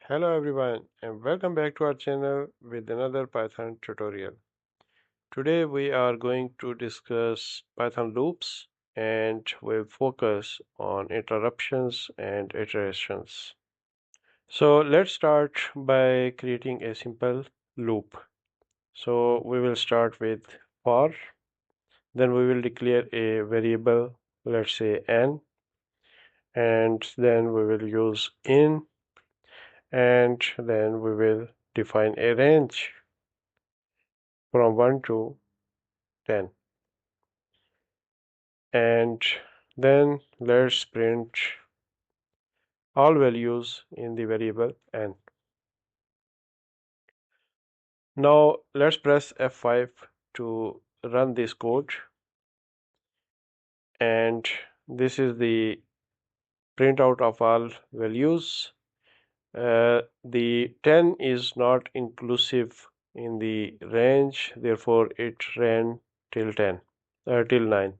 Hello everyone and welcome back to our channel with another Python tutorial. Today we are going to discuss Python loops and we'll focus on interruptions and iterations. So let's start by creating a simple loop. So we will start with for, then we will declare a variable, let's say n, and then we will use in, and then we will define a range from 1 to 10, and then let's print all values in the variable n. Now let's press F5 to run this code, and this is the printout of all values. The 10 is not inclusive in the range, therefore it ran till 9.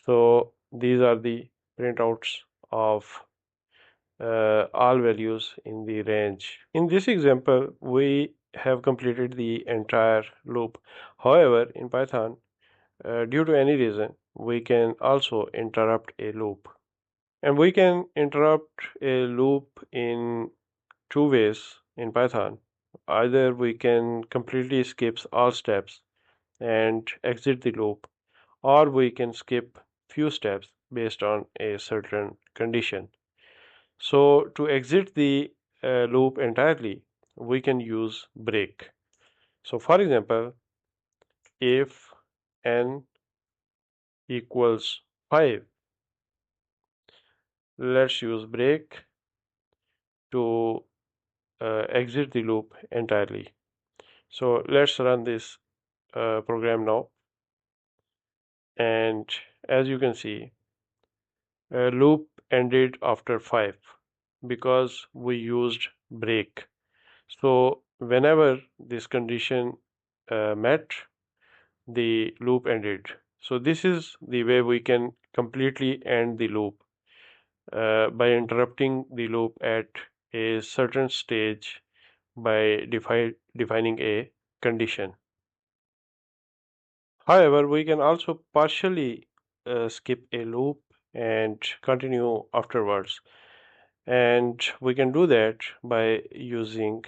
So these are the printouts of all values in the range. In this example, we have completed the entire loop. However, in Python, due to any reason, we can also interrupt a loop. And we can interrupt a loop in two ways in Python. Either we can completely skip all steps and exit the loop, or we can skip few steps based on a certain condition. So to exit the loop entirely, we can use break. So for example, if n equals 5, let's use break to exit the loop entirely. So let's run this program now, and as you can see, loop ended after 5 because we used break. So whenever this condition met, the loop ended. So this is the way we can completely end the loop by interrupting the loop at a certain stage by defining a condition. However, we can also partially skip a loop and continue afterwards. And we can do that by using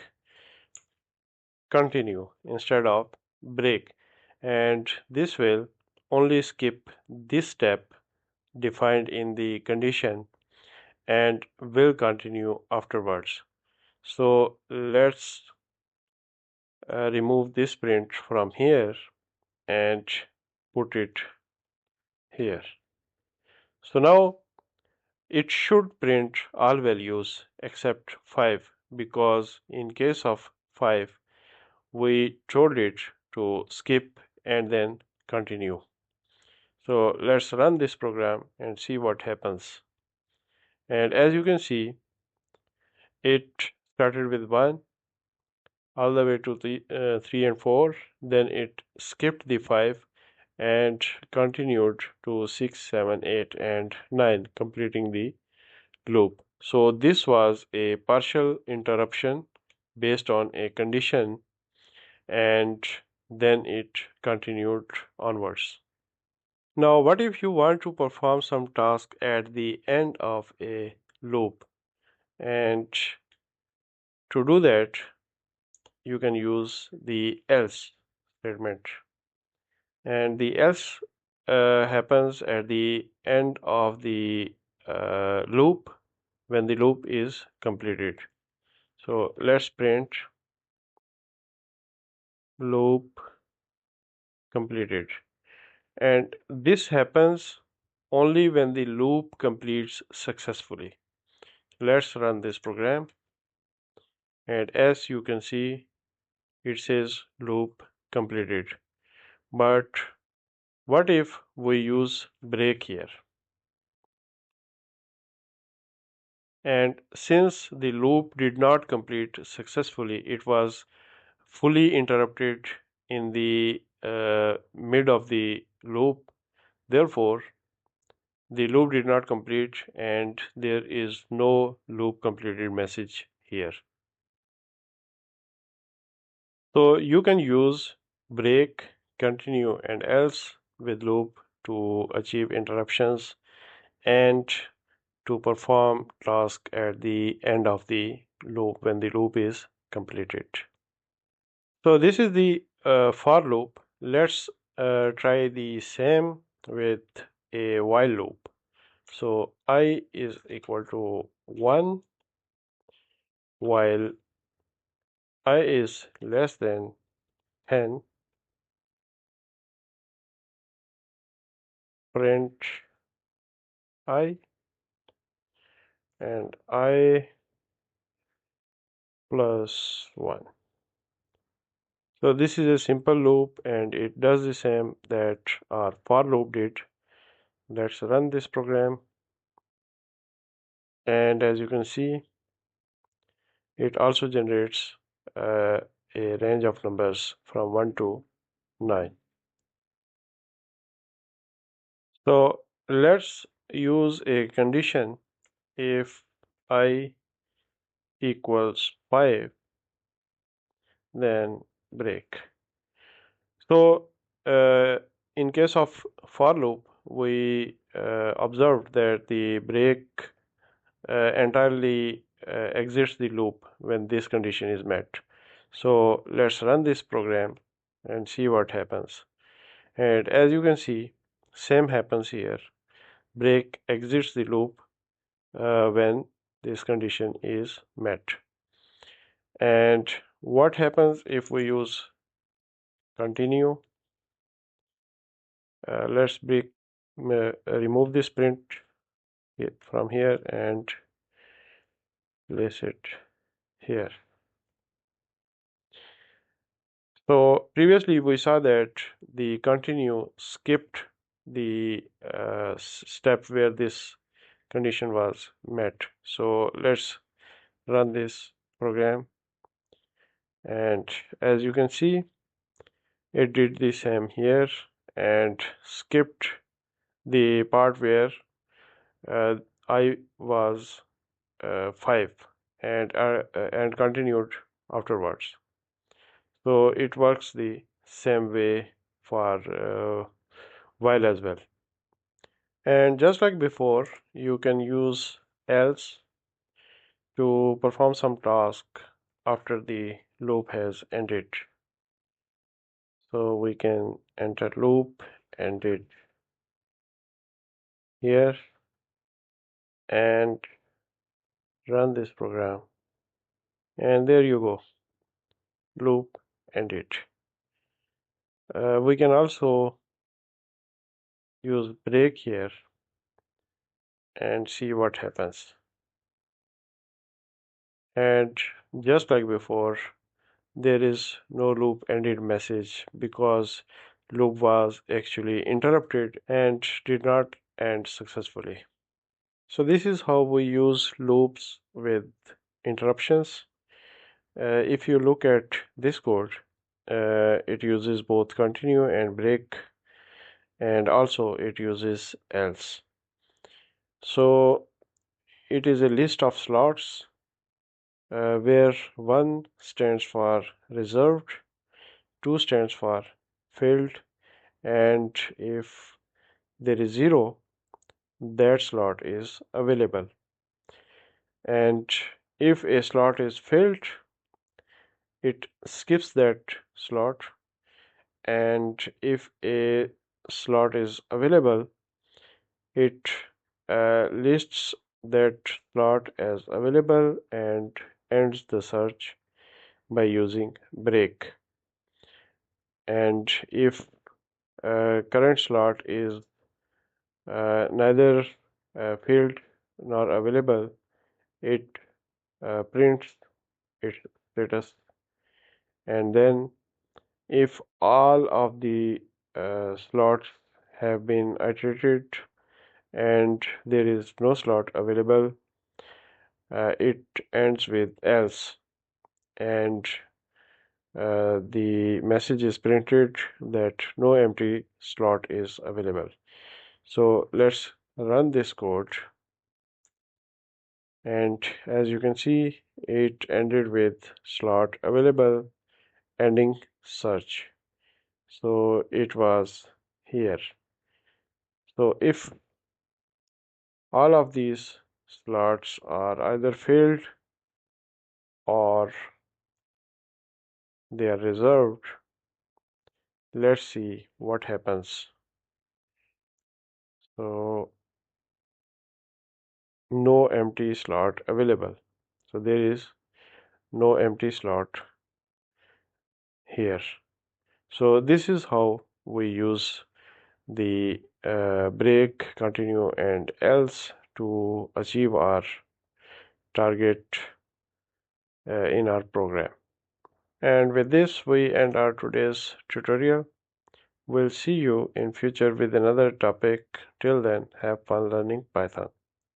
continue instead of break. And this will only skip this step defined in the condition and will continue afterwards. So let's remove this print from here and put it here. So now it should print all values except 5 because in case of 5 we told it to skip and then continue. So let's run this program and see what happens. And as you can see, it started with 1 all the way to the 3 and 4, then it skipped the 5 and continued to 6, 7, 8 and 9, completing the loop. So this was a partial interruption based on a condition, and then it continued onwards. Now what if you want to perform some task at the end of a loop? And to do that, you can use the else statement. And the else happens at the end of the loop when the loop is completed. So let's print loop completed, and this happens only when the loop completes successfully. Let's run this program, and as you can see, it says loop completed. But what if we use break here? And since the loop did not complete successfully, it was fully interrupted in the mid of the loop. Therefore, the loop did not complete and there is no loop completed message here. So you can use break, continue, and else with loop to achieve interruptions and to perform task at the end of the loop when the loop is completed. So this is the for loop. Let's try the same with a while loop. So I is equal to 1 while I is less than 10, print I, and I plus 1. So this is a simple loop and it does the same that our for loop did. Let's run this program, and as you can see, it also generates a range of numbers from 1 to 9. So let's use a condition. If I equals 5, then break. So in case of for loop, we observed that the break entirely exits the loop when this condition is met. So let's run this program and see what happens. And as you can see, same happens here. Break exits the loop when this condition is met. And what happens if we use continue? Let's remove this print from here and place it here. So previously we saw that the continue skipped the step where this condition was met. So let's run this program, and as you can see, it did the same here and skipped the part where I was 5 and continued afterwards. So it works the same way for while as well. And just like before, you can use else to perform some task after the loop has ended. So we can enter loop ended here and run this program. And there you go, loop ended. We can also use break here and see what happens. And just like before, there is no loop ended message because loop was actually interrupted and did not end successfully. So this is how we use loops with interruptions. If you look at this code, it uses both continue and break, and also it uses else. So it is a list of slots where 1 stands for reserved, 2 stands for filled, and if there is 0, that slot is available. And if a slot is filled, it skips that slot, and if a slot is available, it lists that slot as available and ends the search by using break. And if current slot is neither filled nor available, it prints its status. And then if all of the slots have been iterated and there is no slot available, it ends with else, and the message is printed that no empty slot is available. So let's run this code and as you can see, it ended with slot available ending search. So it was here. So if all of these slots are either filled or they are reserved, let's see what happens. So no empty slot available. So there is no empty slot here. So this is how we use the break, continue, and else to achieve our target in our program. And with this, we end our today's tutorial. We'll see you in future with another topic. Till then, have fun learning Python.